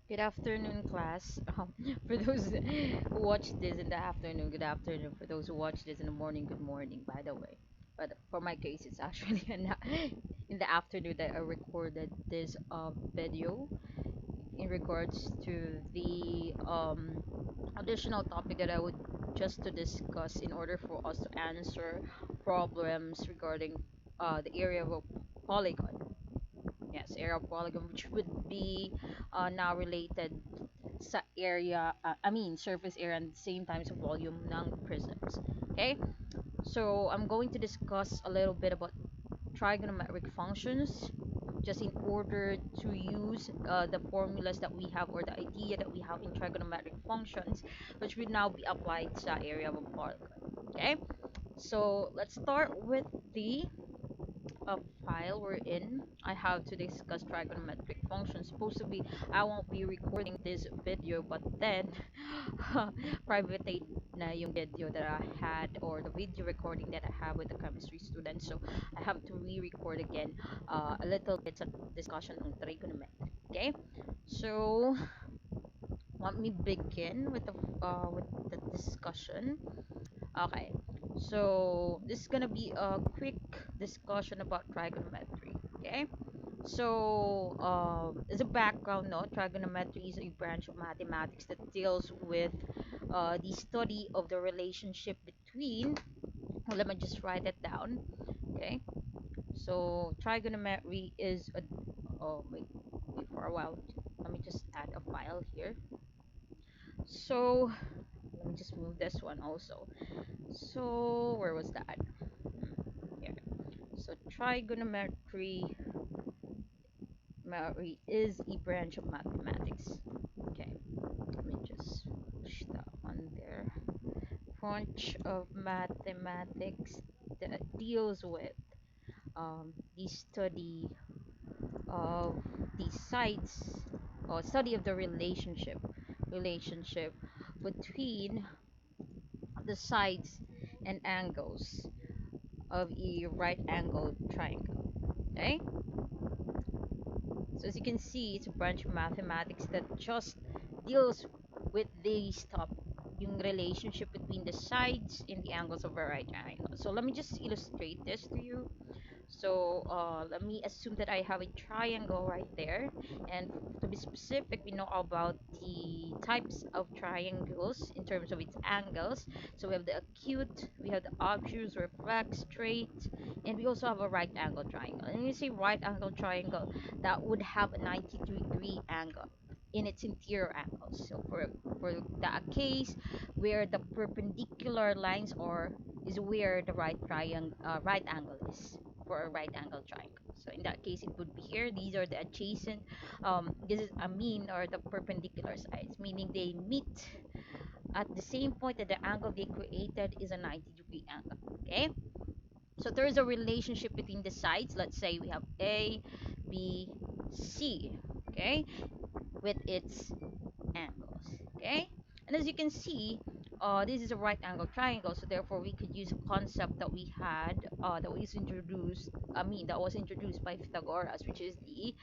Good afternoon, class. For those who watch this in the afternoon, good afternoon. For those who watch this in the morning, good morning, by the way. But for my case, it's actually in the afternoon that I recorded this video in regards to the additional topic that I would just to discuss in order for us to answer problems regarding the area of a polygon. Yes, area of polygon, which would be now related sa area, surface area and the same time sa volume ng prisms. Okay, so I'm going to discuss a little bit about trigonometric functions just in order to use the formulas that we have or the idea that we have in trigonometric functions, which will now be applied sa area of a polygon. Okay, so let's start with the a file we're in. I have to discuss trigonometric functions. Supposed to be, I won't be recording this video, but then private na yung video that I had or the video recording that I have with the chemistry students. So I have to re-record again a little bit of discussion on trigonometry. Okay, so let me begin with the discussion. Okay, so this is gonna be a quick discussion about trigonometry. Okay, so as a background note, trigonometry is a branch of mathematics that deals with the study of the relationship between. Well, let me just write it down. Okay, so trigonometry is a. Oh wait for a while. Let me just add a file here. So let me just move this one also. So where was that? Here. So trigonometry is a branch of mathematics. Okay, let me just push that one there. Branch of mathematics that deals with the study of the sides or study of the relationship between the sides and angles of a right angled triangle. Okay, so as you can see, it's a branch of mathematics that just deals with this topic, yung relationship between the sides and the angles of a right triangle. So let me just illustrate this to you. So let me assume that I have a triangle right there, and to be specific, we know about the types of triangles in terms of its angles. So we have the acute, we have the obtuse, reflex, straight, and we also have a right angle triangle. And when you say right angle triangle, that would have a 90-degree angle in its interior angles. So for that case, where the perpendicular lines are is where the right angle is for a right angle triangle. So in that case, it would be here. These are the adjacent. This is a mean or the perpendicular sides, meaning they meet at the same point that the angle they created is a 90-degree angle. Okay. So there is a relationship between the sides. Let's say we have A, B, C. Okay, with its angles. Okay, and as you can see, this is a right angle triangle, so therefore we could use a concept that we had that was introduced by Pythagoras, which is a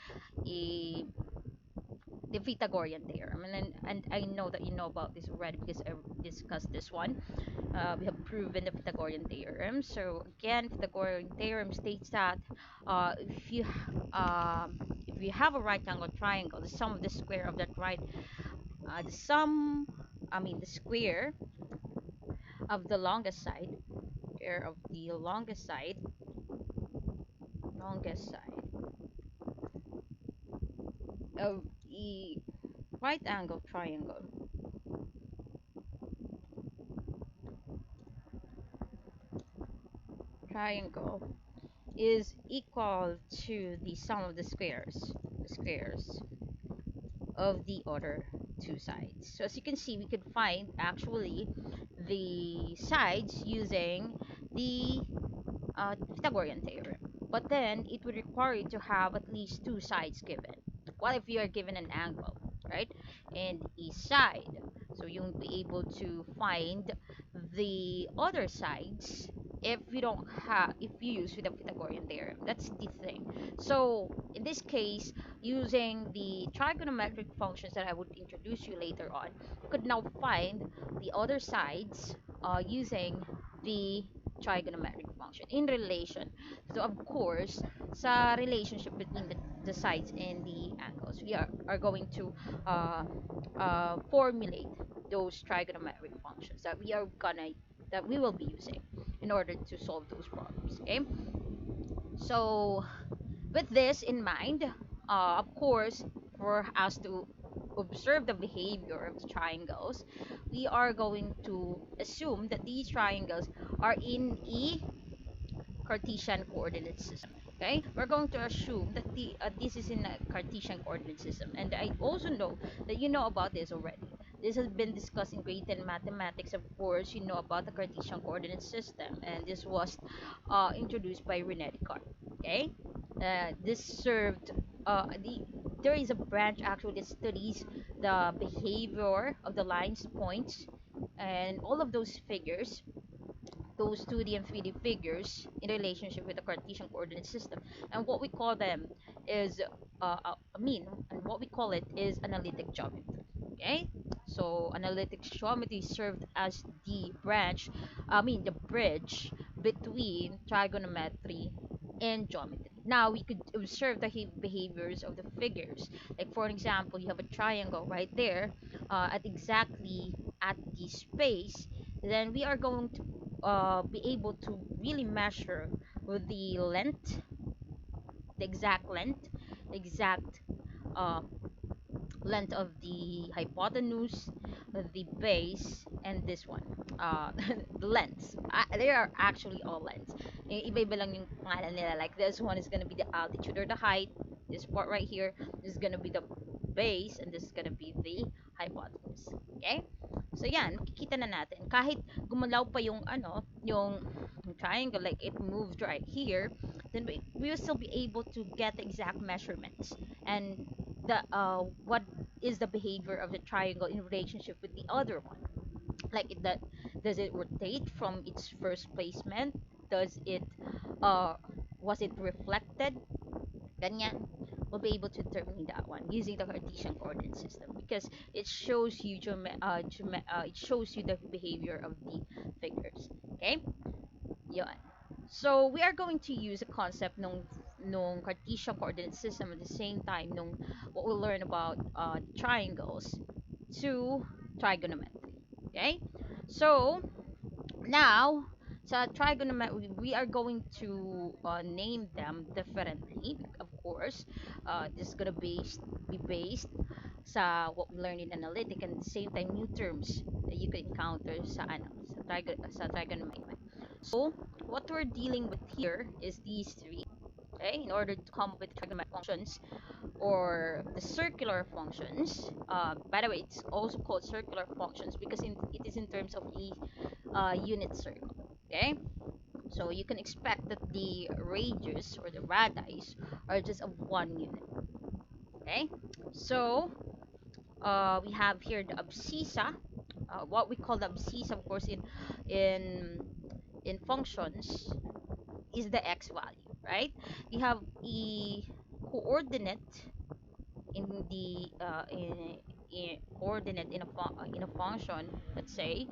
the Pythagorean theorem. And I know that you know about this already because I discussed this one. We have proven the Pythagorean theorem. So again, Pythagorean theorem states that if you have a right angle triangle, the sum of the square of that right the sum the square of the longest side square of the longest side of the right angle triangle is equal to the sum of the squares of the other two sides. So as you can see, we could find actually the sides using the Pythagorean theorem. But then it would require you to have at least two sides given. What if you are given an angle, right? And a side. So you won't be able to find the other sides if you use with the Pythagorean theorem. That's the thing. So in this case, using the trigonometric functions that I would introduce you later on, you could now find the other sides using the trigonometric function in relation. So of course, sa relationship between the sides and the angles, we are going to uh, formulate those trigonometric functions that we will be using in order to solve those problems. Okay, so with this in mind, of course, for us to observe the behavior of the triangles, we are going to assume that these triangles are in a Cartesian coordinate system. Okay, we're going to assume that this is in a Cartesian coordinate system, and I also know that you know about this already. This has been discussed in grade 10 mathematics. Of course, you know about the Cartesian coordinate system, and this was introduced by Rene Descartes. Okay, this served there is a branch actually that studies the behavior of the lines, points, and all of those figures, those 2D and 3D figures in relationship with the Cartesian coordinate system. And what we call them is, and what we call it is analytic geometry. Okay? So analytic geometry served as the bridge between trigonometry and geometry. Now we could observe the behaviors of the figures. Like for example, you have a triangle right there at exactly at the space. Then we are going to be able to really measure with the length, the exact length, exact uh, length of the hypotenuse, the base, and this one, the lengths. They are actually all lengths. Iba-iba lang yung pangalan nila. Like this one is gonna be the altitude or the height. This part right here is gonna be the base, and this is gonna be the hypotenuse. Okay? So yan, makikita na natin. Kahit gumalaw pa yung yung triangle, like it moved right here, then we will still be able to get the exact measurements and the what is the behavior of the triangle in relationship with the other one. Like does it rotate from its first placement? Does it uh was it reflected? Ganyan. We'll be able to determine that one using the Cartesian coordinate system because it shows you it shows you the behavior of the figures. Okay? Yun. So we are going to use a concept nung Cartesian coordinate system at the same time nung what we learn about triangles to trigonometry. Okay? So now sa trigonometry we are going to name them differently. Of course, this is gonna be based sa what we learned in analytic and at the same time new terms that you can encounter sa trigonometry. So what we're dealing with here is these three. Okay, in order to come up with trigonometric functions or the circular functions. By the way, it's also called circular functions because it is in terms of a unit circle. Okay, so you can expect that the radius or the radii are just of one unit. Okay, so we have here the abscissa. What we call the abscissa, of course, in in functions is the x value, right? We have a coordinate in the coordinate in a function, let's say,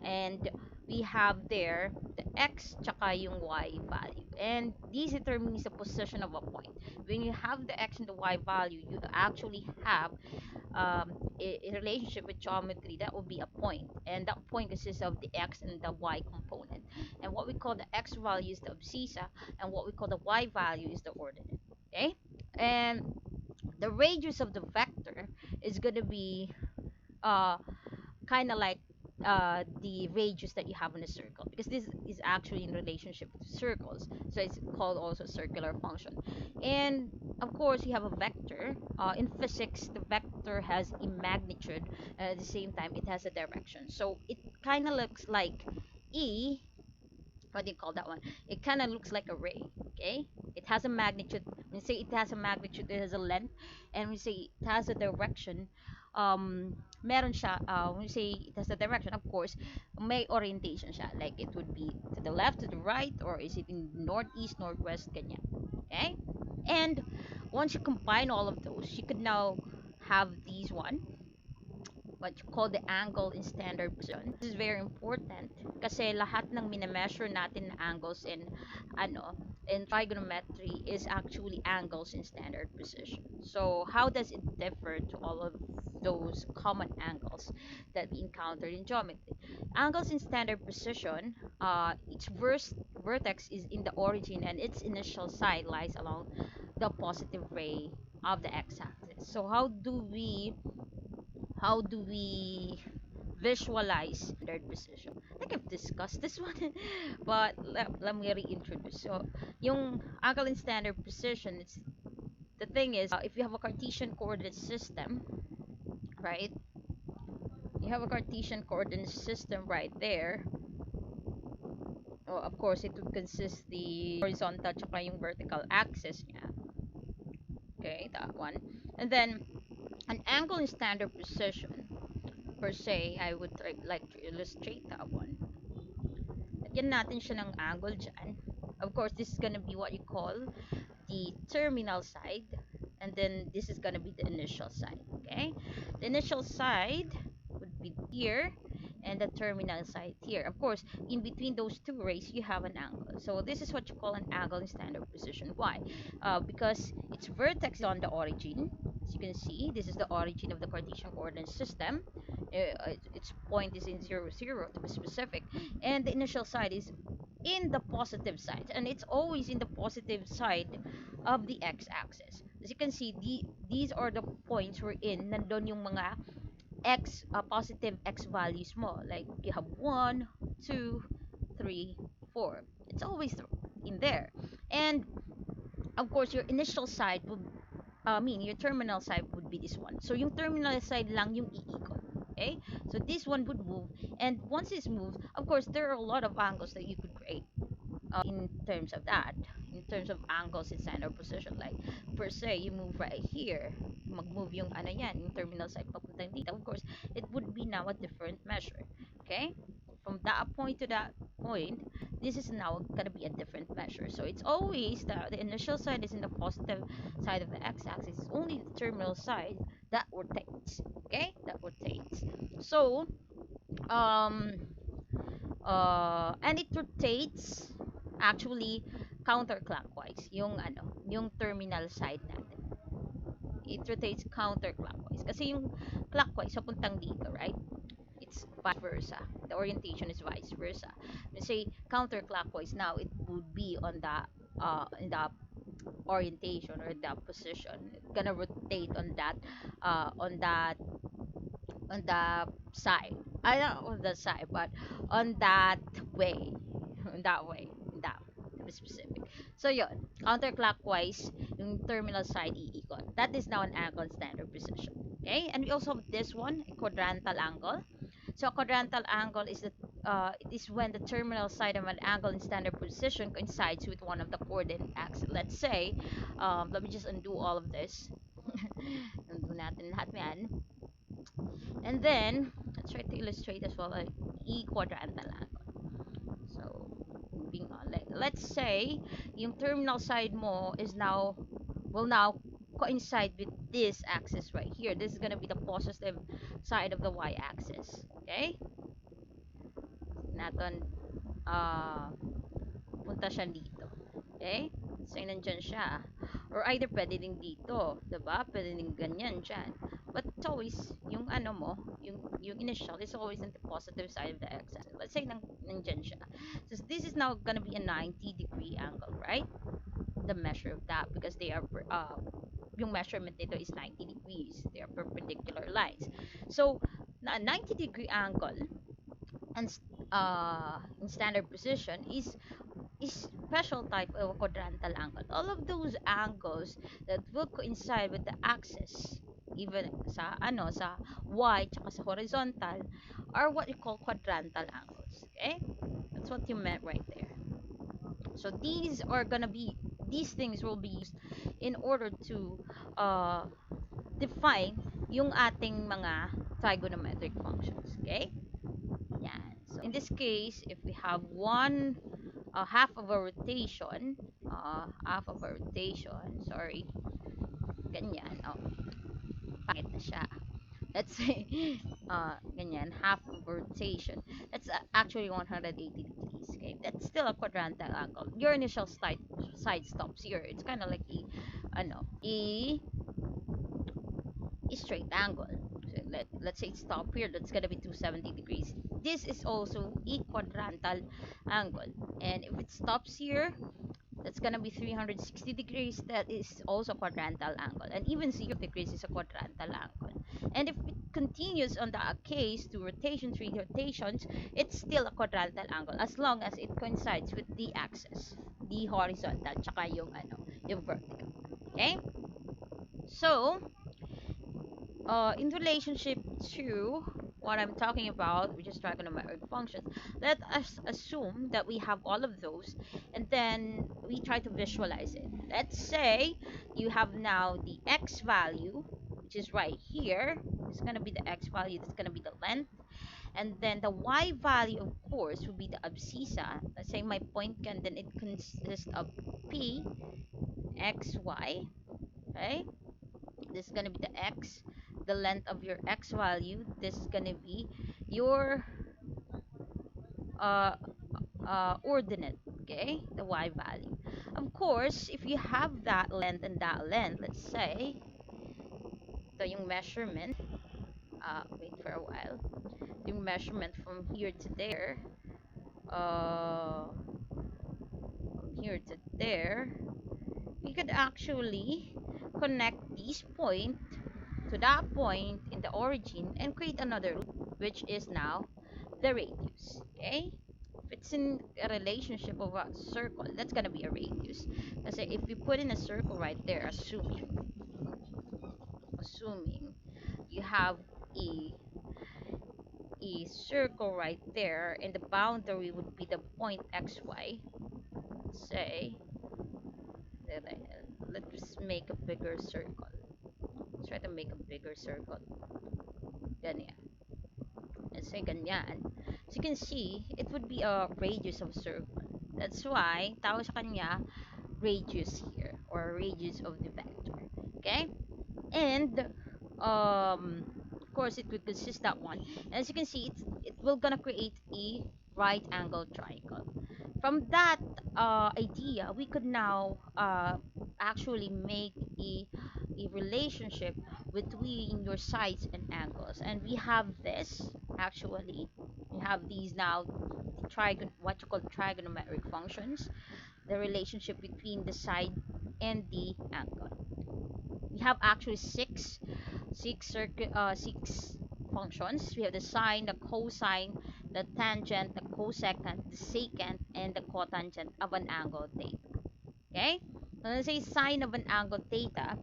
and we have there the x tsaka yung y value, and this determines the position of a point. When you have the x and the y value, you actually have a relationship with geometry that will be a point, and that point consists of the x and the y component, and what we call the x value is the abscissa, and what we call the y value is the ordinate. Okay, and the radius of the vector is going to be uh, kind of like the radius that you have in a circle because this is actually in relationship to circles, so it's called also circular function. And of course you have a vector. In physics the vector has a magnitude and at the same time it has a direction, so it kind of looks like what do you call that one? It kind of looks like a ray. Okay, it has a magnitude, We say it has a magnitude, it has a length, and we say it has a direction. Meron siya, when we say it has a direction, of course, may orientation siya. Like it would be to the left, to the right, or is it in northeast, northwest, ganyan. Okay? And once you combine all of those, you could now have these one, what you call the angle in standard position. This is very important kasi lahat ng minemeasure natin na angles in trigonometry is actually angles in standard position. So how does it differ to all of those common angles that we encountered in geometry? Angles in standard position, its vertex is in the origin and its initial side lies along the positive ray of the x-axis. So how do we visualize standard position? I think I've discussed this one, but let me reintroduce. So, yung angle in standard position, it's the thing is, if you have a Cartesian coordinate system, right? You have a Cartesian coordinate system right there. Oh, of course, it would consist the horizontal tsaka yung vertical axis niya. Okay, that one. And then, an angle in standard position per se, I would like to illustrate that one. Lagyan natin siya ng angle dyan. Of course, this is gonna be what you call the terminal side, and then this is gonna be the initial side. Okay, the initial side would be here, and the terminal side here. Of course, in between those two rays, you have an angle. So this is what you call an angle in standard position. Why? Because its vertex is on the origin. As you can see, this is the origin of the Cartesian coordinate system. Its point is in 0, 0 to be specific, and the initial side is in the positive side, and it's always in the positive side of the x-axis. As you can see, these are the points we're in. Nandun yung mga positive x values mo. Like you have 1, 2, 3, 4. It's always in there. And of course, your initial side would your terminal side would be this one. So yung terminal side lang yung iikot. Okay? So this one would move, and once it's moved, of course, there are a lot of angles that you could create in terms of that. In terms of angles in standard position, like per se, you move right here, mag-move yung ano yan, yung terminal side papuntang dito. Of course, it would be now a different measure. Okay? From that point to that point, this is now gonna be a different measure. So it's always the initial side is in the positive side of the x-axis. It's only the terminal side that rotates. Okay, that rotates. So and it rotates actually counterclockwise. Yung terminal side natin. It rotates counterclockwise. Kasi yung clockwise papuntang dito, right? It's vice versa. The orientation is vice versa. Let's say counterclockwise, now it would be on the in the orientation or the position. It's gonna rotate on that on the side. I don't know on the side, but on that way. On that way. In that to be specific. So yun, counterclockwise, yung terminal side iikot. That is now an angle in standard position. Okay? And we also have this one, a quadrantal angle. So a quadrantal angle is it is when the terminal side of an angle in standard position coincides with one of the coordinate axes. Let's say, let me just undo all of this. Undo natin lahat yan. And then, let's try to illustrate as well an equadrantal angle. So, moving on. Let's say, yung terminal side mo will now coincide with this axis right here. This is gonna be the positive side of the y-axis. Okay? Natin, punta siya dito. Okay? So, nandyan siya. Or either pwede din dito. Diba? Pwede din ganyan dyan. But it's always, yung ano mo, yung initial is always in the positive side of the x-axis. Let's say nandyan siya. So, this is now gonna be a 90-degree angle, right? The measure of that, because they are, yung measurement nito is 90 degrees. They are perpendicular lines. So, a 90-degree angle and in standard position is special type of quadrantal angle. All of those angles that will coincide with the axis, even sa y tsaka sa horizontal, are what you call quadrantal angles. Okay, that's what you meant right there. So these are gonna be these things will be used in order to uh, define yung ating mga trigonometric functions. Okay? Yan. So in this case, if we have one half of a rotation, sorry, ganyan. Oh, pangit na siya. Let's say, ganyan, half of a rotation. That's actually 180 degrees. Okay, that's still a quadrantal angle. Your initial side stops here. It's kind of like a straight angle. So let's say it stop here. That's gonna be 270 degrees. This is also a quadrantal angle. And if it stops here, that's gonna be 360 degrees. That is also quadrantal angle. And even 0 degrees is a quadrantal angle. And if it continues on the case, 2 rotations, 3 rotations, it's still a quadrantal angle as long as it coincides with the axis, the horizontal, tsaka yung vertical. Okay? So, in relationship to what I'm talking about, which is trigonometric functions, let us assume that we have all of those, and then we try to visualize it. Let's say you have now the x value, which is right here. It's going to be the x value, that's going to be the length. And then the y value, of course, will be the abscissa. Let's say my point can, then it consists of p, x, y. Okay? This is going to be the x, the length of your x value. This is going to be your uh, ordinate, okay, the y value. Of course, if you have that length and that length, let's say, ito yung measurement, wait for a while, yung measurement from here to there, from here to there, we could actually connect this point to that point in the origin and create another loop, which is now the radius. Okay, if it's in a relationship of a circle, that's gonna be a radius. Because if we put in a circle right there, assuming you have a circle right there, and the boundary would be the point xy. Say that let's make a bigger circle. Let's try to make a bigger circle. Ganyan. Let's say ganyan. As you can see, it would be a radius of circle. That's why tawag sa kanya radius here, or radius of the vector. Okay? And of course it would consist that one. And as you can see, it will gonna create a right angle triangle. From that idea, we could now actually make a relationship between your sides and angles. And we have this actually. We have these now, what you call trigonometric functions, the relationship between the side and the angle. We have actually six functions. We have the sine, the cosine, the tangent, the cosecant, the secant, and the cotangent of an angle theta. Okay? When I say sine of an angle theta,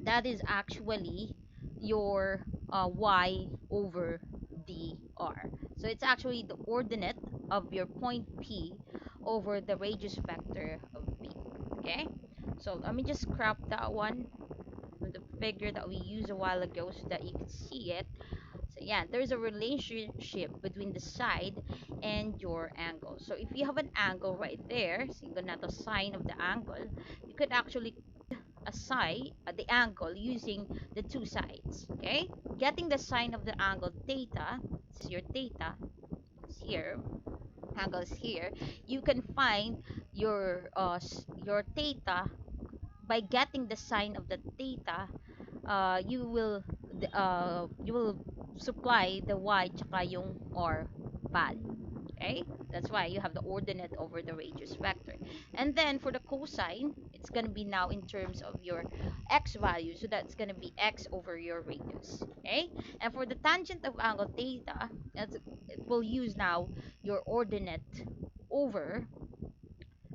that is actually your y over dr. So it's actually the ordinate of your point P over the radius vector of P. Okay? So let me just crop that one with the figure that we used a while ago so that you can see it. So yeah, there's a relationship between the side and your angle. So if you have an angle right there, so you're gonna have the sine of the angle, you could actually aside the angle using the two sides. Okay, getting the sine of the angle theta, this is your theta, it's here, angle is here. You can find your theta by getting the sine of the theta. You will supply the y tsaka yung r value. Okay, that's why you have the ordinate over the radius vector. And then for the cosine, it's going to be now in terms of your x value, so that's going to be x over your radius. Okay, and for the tangent of angle theta, it will use now your ordinate over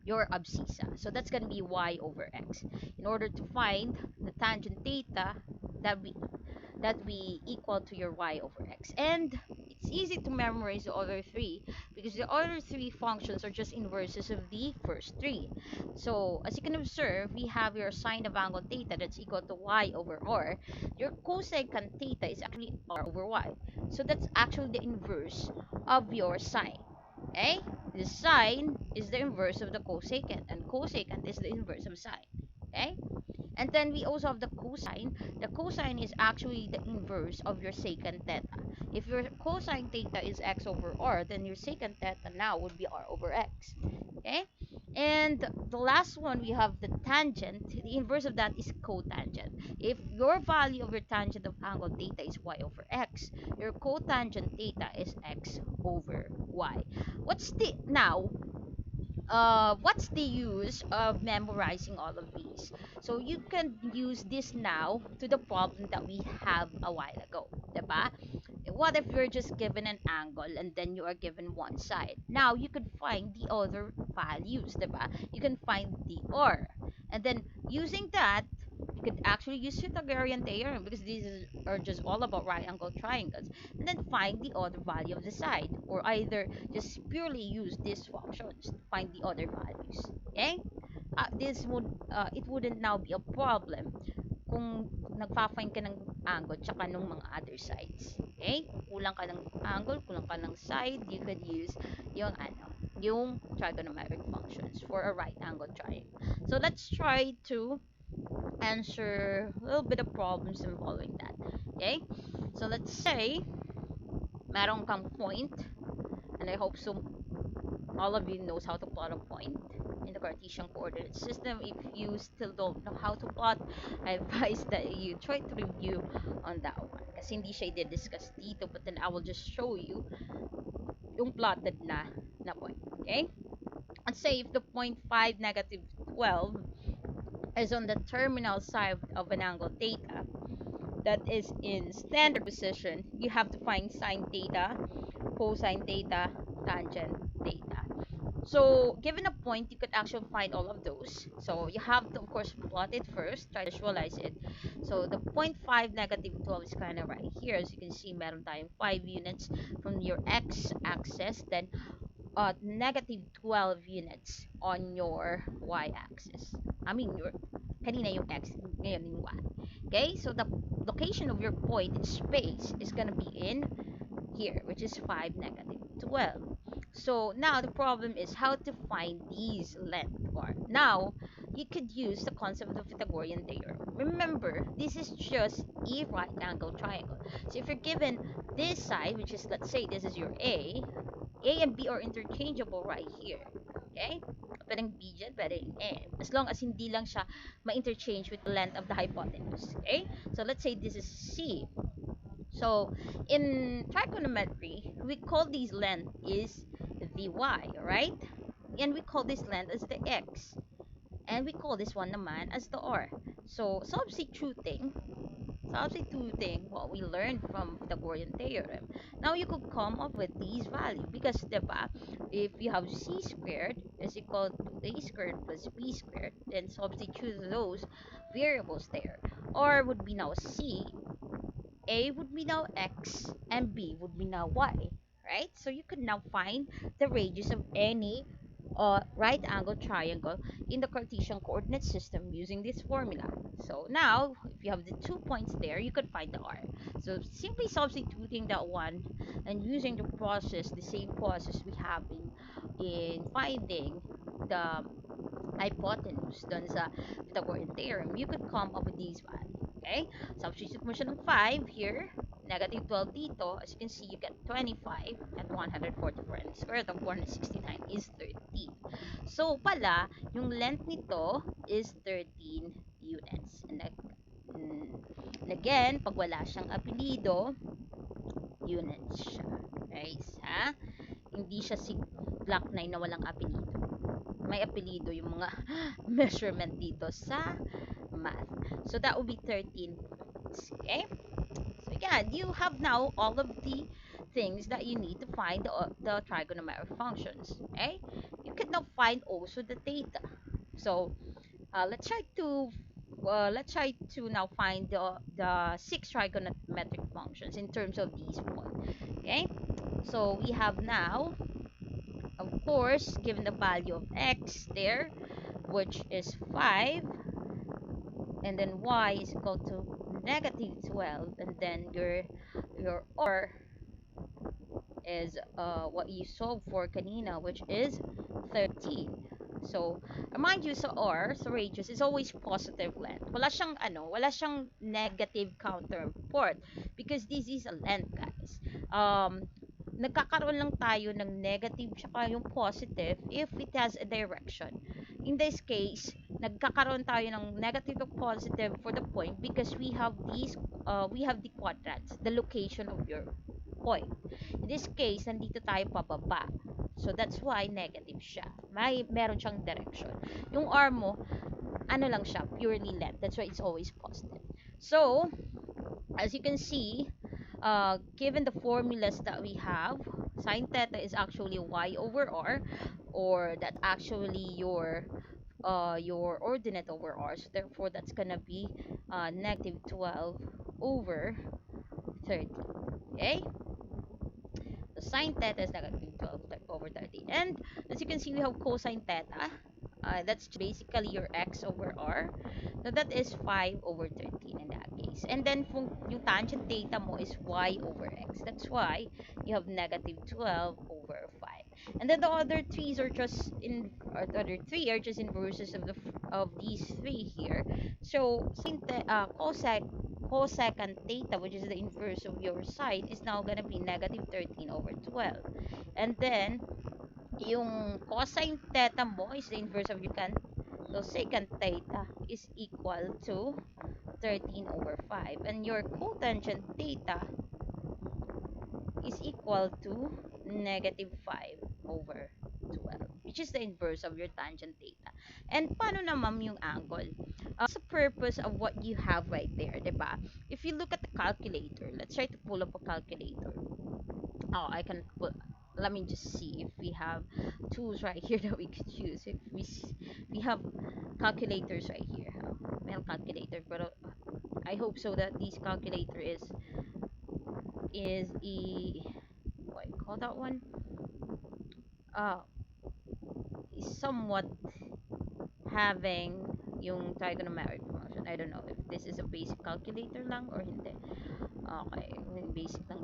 your abscissa, so that's going to be y over x. In order to find the tangent theta, that be equal to your y over x. And it's easy to memorize the other three because the other three functions are just inverses of the first three. So as you can observe, we have your sine of angle theta that's equal to y over r. Your cosecant theta is actually r over y. So that's actually the inverse of your sine. Okay? The sine is the inverse of the cosecant, and cosecant is the inverse of sine. Okay? And then we also have the cosine. The cosine is actually the inverse of your secant theta. If your cosine theta is x over r, then your secant theta now would be r over x. Okay? And the last one, we have the tangent. The inverse of that is cotangent. If your value of your tangent of angle theta is y over x, your cotangent theta is x over y. What's the use of memorizing all of these? So you can use this now to the problem that we have a while ago, diba? What if you're just given an angle and then you are given one side? Now you could find the other values, diba? You can find the r, and then using that, you could actually use Pythagorean theorem because are just all about right angle triangles, and then find the other value of the side, or either just purely use these functions to find the other values. Okay? This would it wouldn't now be a problem kung nagfa-find ka ng angle tsaka nung mga other sides. Okay? Kung kulang ka ng angle, kulang ka ng side, you could use yung trigonometric functions for a right angle triangle. So let's try to answer a little bit of problems involving that. Okay? So let's say meron kang point, and I hope so all of you knows how to plot a point in the Cartesian coordinate system. If you still don't know how to plot, I advise that you try to review on that one. Kasi hindi siya i-discuss dito, but then I will just show you yung plotted na point. Okay? Let's say if the point 5, negative 12 is on the terminal side of an angle theta that is in standard position, you have to find sine theta, cosine theta, tangent theta. So given a point, you could actually find all of those. So you have to, of course, plot it first, try to visualize it. So the 0.5 negative 12 is kind of right here. As you can see, meron tayong 5 units from your x-axis, then negative 12 units on your y-axis. I mean, kanina yung x, ngayon yung y. Okay, so the location of your point in space is gonna be in here, which is 5, negative 12. So now the problem is how to find these length bar. Now you could use the concept of the Pythagorean theorem. Remember, this is just a right angle triangle. So if you're given this side, which is, let's say this is your A and B are interchangeable right here. Okay? Pwedeng B dyan, pwedeng A. As long as hindi lang siya ma-interchange with the length of the hypotenuse. Okay? So let's say this is C. So in trigonometry, we call these length is the y, right? And we call this length as the x. And we call this one naman as the r. So substituting what we learned from Pythagorean theorem, now you could come up with these values because diba, if you have c squared is equal to a squared plus b squared, then substitute those variables there. R would be now c, A would be now x, and B would be now y, right? So you could now find the radius of any right angle triangle in the Cartesian coordinate system using this formula. So now, if you have the 2 points there, you could find the r. So simply substituting that one and using the same process we have in finding the hypotenuse dun sa Pythagorean theorem, you could come up with these values. Okay? Substitute mo siya ng 5 here, negative 12 dito. As you can see, you get 25 at 144, and the square root of 469 is 13. So pala, yung length nito is 13 units. And again, pag wala siyang apelido, units siya. Guys, ha? Hindi siya si Block 9 na walang apelido. May apelido yung mga measurement dito sa math. So that would be 13 points. Okay? So yeah, you have now all of the things that you need to find the trigonometric functions. Okay? You could now find also the theta. So let's try to let's try to now find the six trigonometric functions in terms of these points. Okay, so we have now, of course, given the value of x there, which is 5, and then y is equal to negative 12, and then your r is what you solve for kanina, which is 13. So, remind you sa or, sa radius, is always positive length. Wala siyang negative counterpart because this is a length, guys. Nagkakaroon lang tayo ng negative tsaka yung positive if it has a direction. In this case, nagkakaroon tayo ng negative to positive for the point because we have the quadrants, the location of your point. In this case, nandito tayo pababa. So, that's why negative siya. Meron siyang direction. Yung R mo, ano lang siya, purely length. That's why it's always positive. So, as you can see, given the formulas that we have, sine theta is actually y over r, or that's actually your ordinate over r. So, therefore, that's gonna be negative 12 over 30. Okay? So sine theta is negative 12 over 13. And as you can see, we have cosine theta. That's basically your x over r. So that is 5 over 13 in that case. And then yung tangent theta mo is y over x. That's why you have negative 12 over 5. And then the other threes are just the other three are just inverses of these three here. So cosecant theta, which is the inverse of your sine, is now gonna be negative 13 over 12. And then yung cosine theta mo is the inverse of your secant. So secant theta is equal to 13 over 5. And your cotangent theta is equal to negative 5 over 12, which is the inverse of your tangent theta. And paano naman yung angle? What's the purpose of what you have right there, diba? If you look at the calculator, let's try to pull up a calculator. Oh, I can put, let me just see if we have tools right here that we could use. If we have calculators right here. We have calculator, but I hope so that this calculator is what you call that one? Uh, is somewhat having yung trigonometric function. I don't know if this is a basic calculator lang or hindi. Okay, basic lang